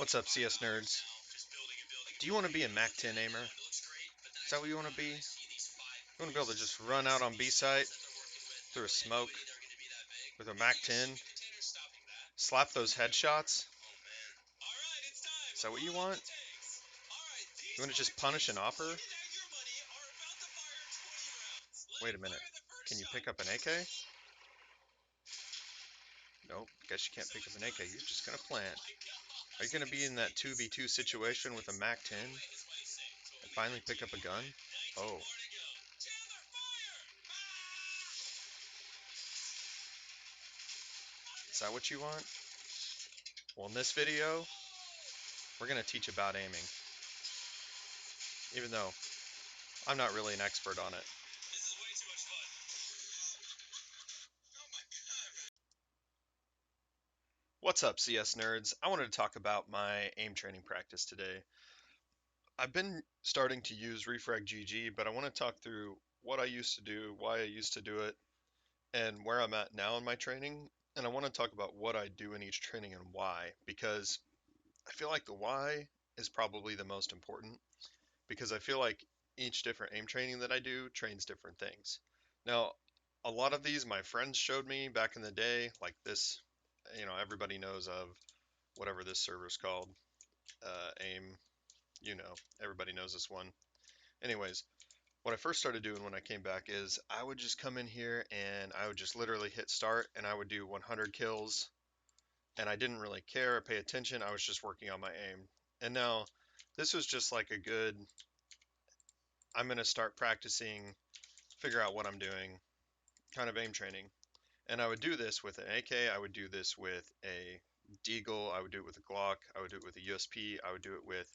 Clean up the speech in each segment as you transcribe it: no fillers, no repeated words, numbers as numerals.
What's up, CS nerds? Do you want to be a Mac 10 aimer? Is that what you want to be? You want to be able to just run out on B site through a smoke with a Mac 10, slap those headshots? Is that what you want? You want to just punish an offer? Wait a minute. Can you pick up an AK? Nope. Guess you can't pick up an AK. You're just gonna plant. Are you gonna be in that 2v2 situation with a Mac 10 and finally pick up a gun? Oh, is that what you want? Well, in this video, we're gonna teach about aiming, even though I'm not really an expert on it. What's up, CS nerds? I wanted to talk about my aim training practice today. I've been starting to use Refrag GG, but I want to talk through what I used to do, why I used to do it, and where I'm at now in my training. And I want to talk about what I do in each training and why, because I feel like the why is probably the most important, because I feel like each different aim training that I do trains different things. Now, a lot of these my friends showed me back in the day, like this, everybody knows of whatever this server's called, aim, everybody knows this one. Anyways, what I first started doing when I came back is I would just come in here and I would just literally hit start and I would do 100 kills and I didn't really care or pay attention. I was just working on my aim. And now this was just like a good, I'm going to start practicing, figure out what I'm doing, kind of aim training. And I would do this with an AK, I would do this with a Deagle, I would do it with a Glock, I would do it with a USP, I would do it with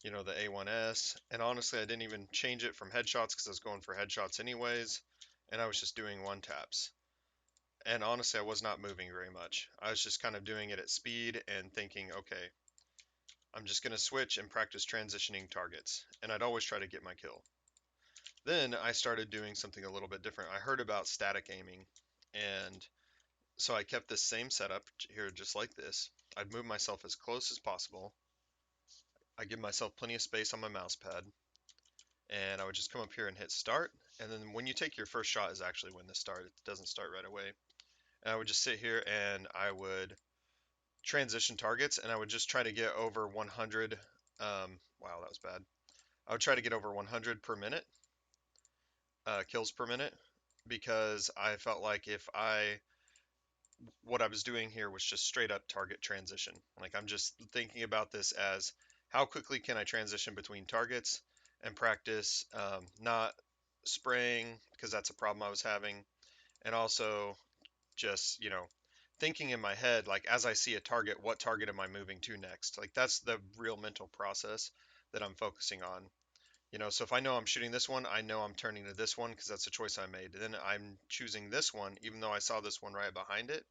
the A1S. And honestly, I didn't even change it from headshots because I was going for headshots anyways. And I was just doing one taps. And honestly, I was not moving very much. I was just kind of doing it at speed and thinking, okay, I'm just going to switch and practice transitioning targets. And I'd always try to get my kill. Then I started doing something a little bit different. I heard about static aiming. And so I kept this same setup here, just like this. I'd move myself as close as possible. I give myself plenty of space on my mouse pad. And I would just come up here and hit start. And then when you take your first shot is actually when this start. It doesn't start right away. And I would just sit here and I would transition targets and I would just try to get over 100. Wow, that was bad. I would try to get over 100 per minute, kills per minute, because I felt like what I was doing here was just straight up target transition. Like I'm just thinking about this as how quickly can I transition between targets and practice not spraying because that's a problem I was having, and also just thinking in my head like as I see a target, what target am I moving to next? Like that's the real mental process that I'm focusing on. So if I know I'm shooting this one, I know I'm turning to this one because that's a choice I made. Then I'm choosing this one, even though I saw this one right behind it.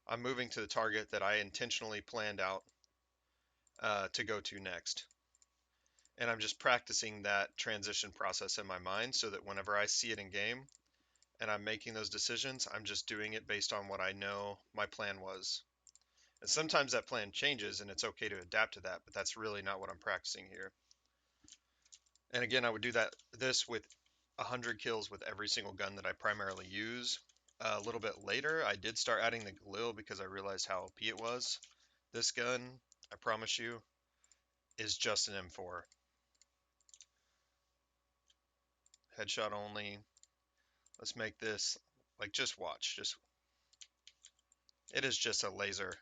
I'm moving to the target that I intentionally planned out to go to next. And I'm just practicing that transition process in my mind so that whenever I see it in game and I'm making those decisions, I'm just doing it based on what I know my plan was. And sometimes that plan changes and it's okay to adapt to that, but that's really not what I'm practicing here. And again, I would do this with 100 kills with every single gun that I primarily use. A little bit later, I did start adding the Galil because I realized how OP it was. This gun, I promise you, is just an M4. Headshot only. Let's make this, like, just watch. It is just a laser.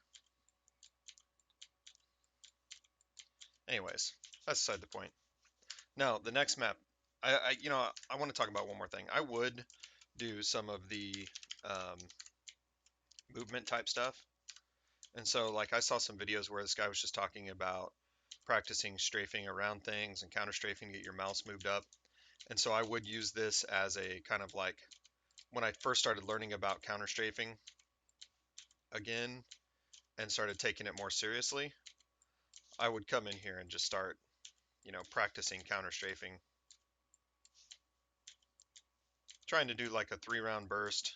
Anyways, that's beside the point. Now, the next map, I want to talk about one more thing. I would do some of the um, movement type stuff. And so, like, I saw some videos where this guy was just talking about practicing strafing around things and counter strafing to get your mouse moved up. And so I would use this as a kind of like when I first started learning about counter strafing again and started taking it more seriously, I would come in here and just start, practicing counter strafing, trying to do like a 3-round burst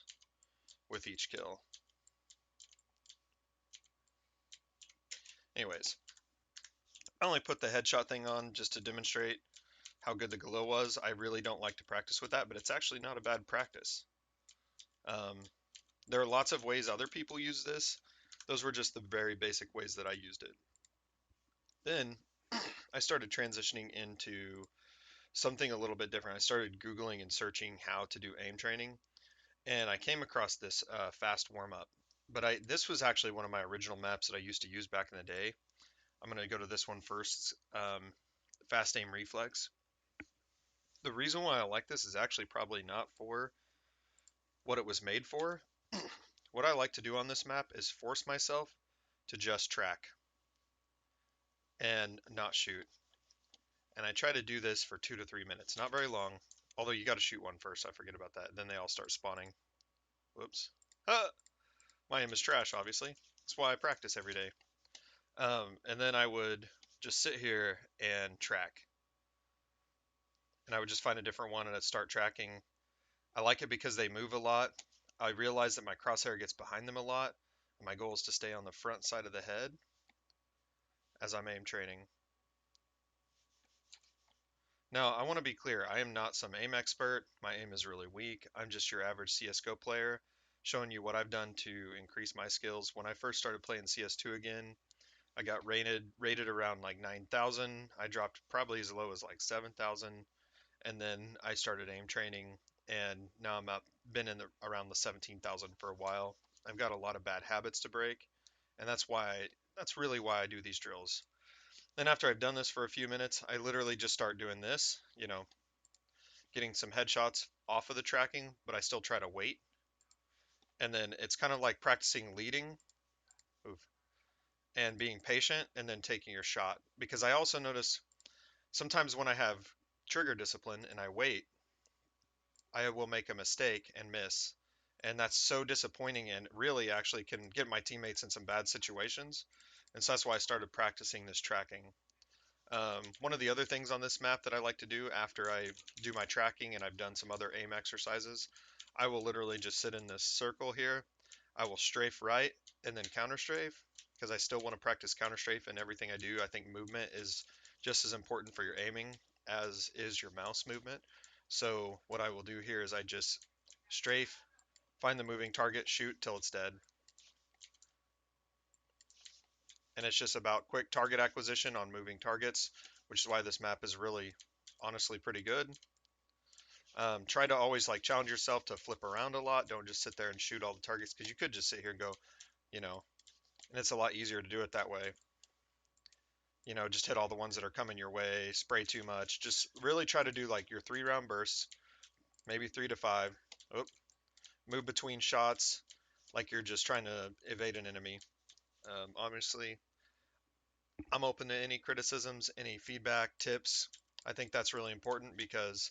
with each kill. Anyways, I only put the headshot thing on just to demonstrate how good the glow was. I really don't like to practice with that, but it's actually not a bad practice. Um, there are lots of ways other people use this. Those were just the very basic ways that I used it. Then I started transitioning into something a little bit different. I started Googling and searching how to do aim training, and I came across this fast warm up. But this was actually one of my original maps that I used to use back in the day. I'm going to go to this one first. Fast aim reflex. The reason why I like this is actually probably not for what it was made for. What I like to do on this map is force myself to just track and not shoot. And I try to do this for 2 to 3 minutes, not very long. Although you got to shoot one first, I forget about that. Then they all start spawning. Whoops. Ah, my aim is trash, obviously. That's why I practice every day. And then I would just sit here and track. And I would just find a different one and I'd start tracking. I like it because they move a lot. I realize that my crosshair gets behind them a lot. And my goal is to stay on the front side of the head as I'm aim training. Now, I want to be clear, I am not some aim expert. My aim is really weak. I'm just your average CSGO player, showing you what I've done to increase my skills. When I first started playing CS2 again, I got rated around like 9,000. I dropped probably as low as like 7,000, and then I started aim training, and now I'm up, been in around the 17,000 for a while. I've got a lot of bad habits to break, and that's really why I do these drills. Then after I've done this for a few minutes, I literally just start doing this, getting some headshots off of the tracking, but I still try to wait. And then it's kind of like practicing leading, oof, and being patient and then taking your shot. Because I also notice sometimes when I have trigger discipline and I wait, I will make a mistake and miss. And that's so disappointing and really actually can get my teammates in some bad situations. And so that's why I started practicing this tracking. One of the other things on this map that I like to do after I do my tracking and I've done some other aim exercises, I will literally just sit in this circle here. I will strafe right and then counter strafe because I still want to practice counter strafe in everything I do. I think movement is just as important for your aiming as is your mouse movement. So what I will do here is I just strafe, find the moving target, shoot till it's dead. And it's just about quick target acquisition on moving targets, which is why this map is really honestly pretty good. Try to always like challenge yourself to flip around a lot. Don't just sit there and shoot all the targets because you could just sit here and go, you know, and it's a lot easier to do it that way. Just hit all the ones that are coming your way, spray too much. Just really try to do like your 3 round bursts, maybe 3 to 5. Oop, move between shots like you're just trying to evade an enemy. Obviously, I'm open to any criticisms, any feedback, tips. I think that's really important because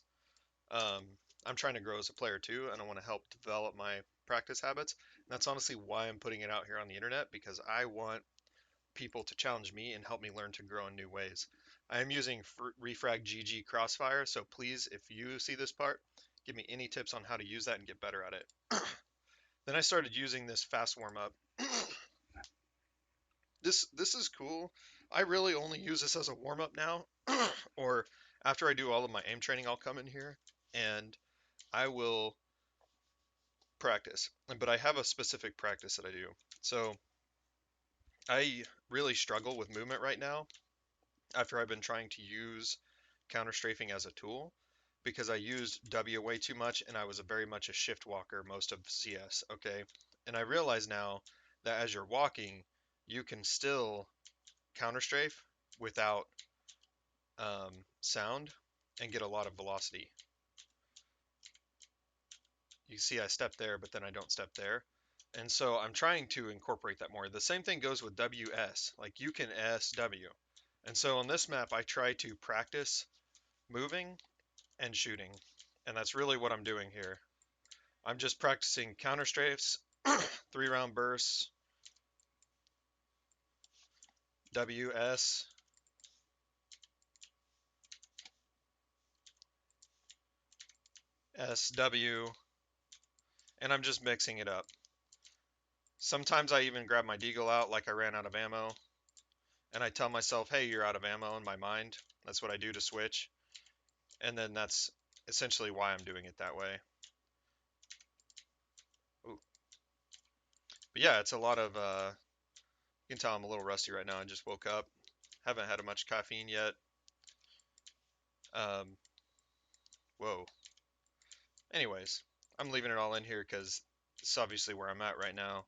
um, I'm trying to grow as a player too, and I want to help develop my practice habits. And that's honestly why I'm putting it out here on the internet because I want people to challenge me and help me learn to grow in new ways. I am using Refrag GG Crossfire, so please, if you see this part, give me any tips on how to use that and get better at it. Then I started using this fast warm up. This is cool. I really only use this as a warm up now, or after I do all of my aim training, I'll come in here and I will practice. But I have a specific practice that I do. So I really struggle with movement right now after I've been trying to use counter strafing as a tool because I used W way too much and I was very much a shift walker most of CS. Okay. And I realize now that as you're walking, you can still counter strafe without sound and get a lot of velocity. You see I step there, but then I don't step there. And so I'm trying to incorporate that more. The same thing goes with WS, like you can SW. And so on this map, I try to practice moving and shooting. And that's really what I'm doing here. I'm just practicing counter strafes, 3 round bursts, WS, SW, and I'm just mixing it up. Sometimes I even grab my deagle out like I ran out of ammo, and I tell myself, hey, you're out of ammo in my mind. That's what I do to switch. And then that's essentially why I'm doing it that way. Ooh. But yeah, it's a lot of, you can tell I'm a little rusty right now. I just woke up. Haven't had much caffeine yet. Um, whoa. Anyways, I'm leaving it all in here because it's obviously where I'm at right now.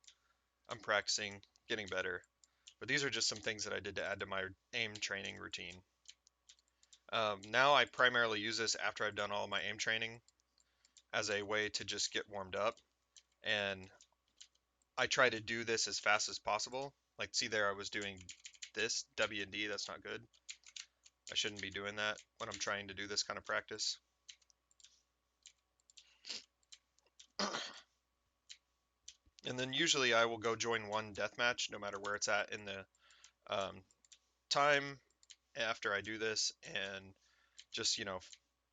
I'm practicing, getting better. But these are just some things that I did to add to my aim training routine. Now I primarily use this after I've done all my aim training as a way to just get warmed up. And I try to do this as fast as possible. Like, see there, I was doing this, W and D, that's not good. I shouldn't be doing that when I'm trying to do this kind of practice. And then usually I will go join one deathmatch, no matter where it's at in the time after I do this, and just,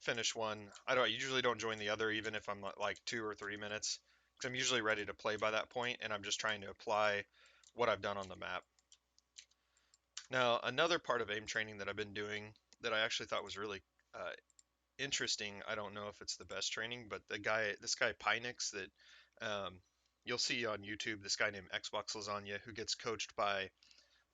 finish one. I usually don't join the other, even if I'm like 2 or 3 minutes, because I'm usually ready to play by that point, and I'm just trying to apply what I've done on the map. Now, another part of aim training that I've been doing that I actually thought was really interesting. I don't know if it's the best training, but this guy Pynix that you'll see on YouTube, this guy named Xbox Lasagna, who gets coached by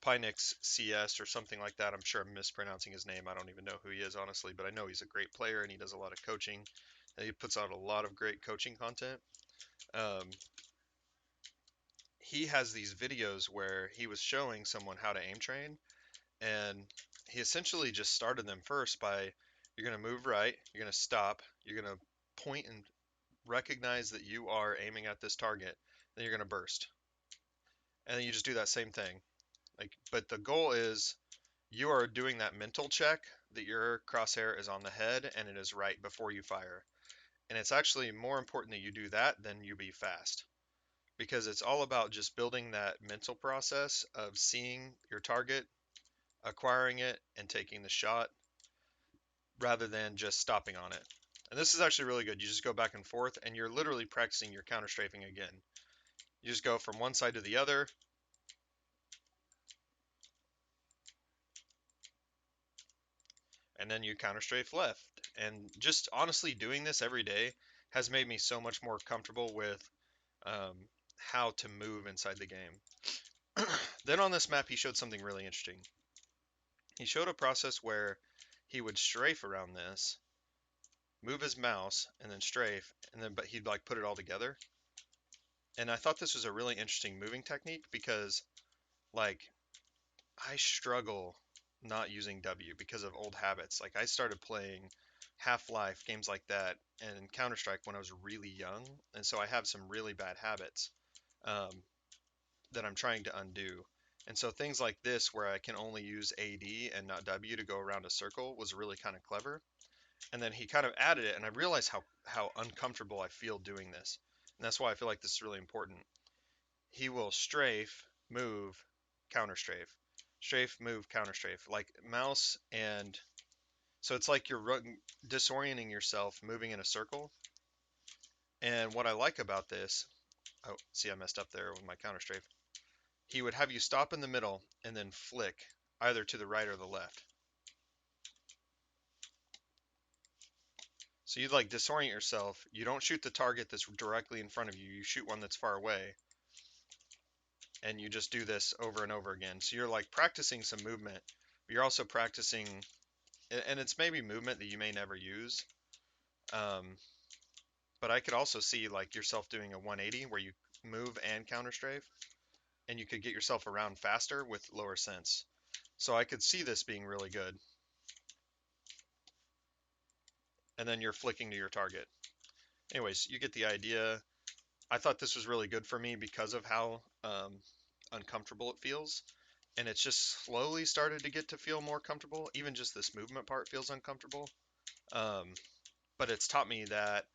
Pynix CS or something like that. I'm sure I'm mispronouncing his name. I don't even know who he is, honestly, but I know he's a great player and he does a lot of coaching. And he puts out a lot of great coaching content. Um, he has these videos where he was showing someone how to aim train, and he essentially just started them first by, you're going to move right, you're going to stop, you're going to point and recognize that you are aiming at this target, then you're going to burst. And then you just do that same thing. Like, but the goal is you are doing that mental check that your crosshair is on the head and it is right before you fire. And it's actually more important that you do that than you be fast, because it's all about just building that mental process of seeing your target, acquiring it, and taking the shot rather than just stopping on it. And this is actually really good. You just go back and forth and you're literally practicing your counter strafing again. You just go from one side to the other, and then you counter strafe left. And just honestly doing this every day has made me so much more comfortable with um, how to move inside the game. Then on this map, he showed something really interesting. He showed a process where he would strafe around this, move his mouse, and then strafe, and then but he'd like put it all together. And I thought this was a really interesting moving technique because, like, I struggle not using W because of old habits. Like, I started playing Half-Life, games like that, and Counter-Strike when I was really young, and so I have some really bad habits um, that I'm trying to undo. And so things like this, where I can only use AD and not W to go around a circle, was really kind of clever. And then he kind of added it, and I realized how uncomfortable I feel doing this. And that's why I feel like this is really important. He will strafe, move, counter strafe, strafe, move, counter strafe, like mouse. And so it's like you're disorienting yourself, moving in a circle. And what I like about this, oh, see, I messed up there with my counter strafe. He would have you stop in the middle and then flick either to the right or the left. So you like disorient yourself. You don't shoot the target that's directly in front of you. You shoot one that's far away. And you just do this over and over again. So you're like practicing some movement, but you're also practicing, and it's maybe movement that you may never use. Um, but I could also see like yourself doing a 180 where you move and counter strafe, and you could get yourself around faster with lower sense. So I could see this being really good. And then you're flicking to your target. Anyways, you get the idea. I thought this was really good for me because of how uncomfortable it feels. And it's just slowly started to get to feel more comfortable. Even just this movement part feels uncomfortable. Um, but it's taught me that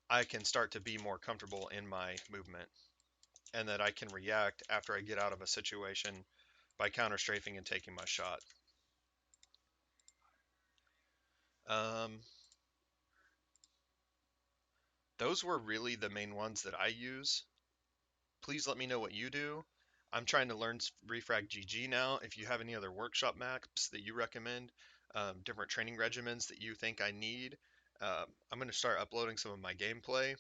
I can start to be more comfortable in my movement and that I can react after I get out of a situation by counter strafing and taking my shot. Um, those were really the main ones that I use. Please let me know what you do. I'm trying to learn Refrag GG now. If you have any other workshop maps that you recommend, different training regimens that you think I need, I'm going to start uploading some of my gameplay,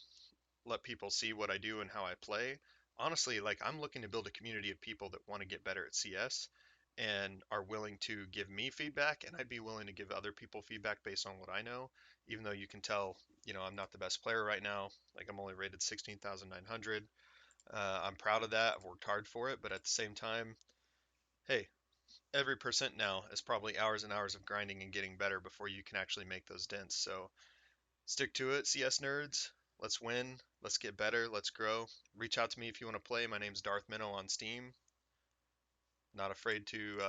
let people see what I do and how I play. Honestly, like I'm looking to build a community of people that want to get better at CS and are willing to give me feedback, and I'd be willing to give other people feedback based on what I know, even though you can tell, I'm not the best player right now. Like I'm only rated 16,900. I'm proud of that. I've worked hard for it, but at the same time, hey, every percent now is probably hours and hours of grinding and getting better before you can actually make those dents. So stick to it, CS nerds. Let's win. Let's get better. Let's grow. Reach out to me if you want to play. My name's Darth Minnow on Steam. Not afraid to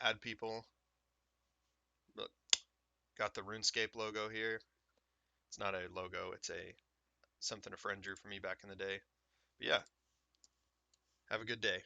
add people. Look, got the RuneScape logo here. It's not a logo. It's a something a friend drew for me back in the day. But yeah, have a good day.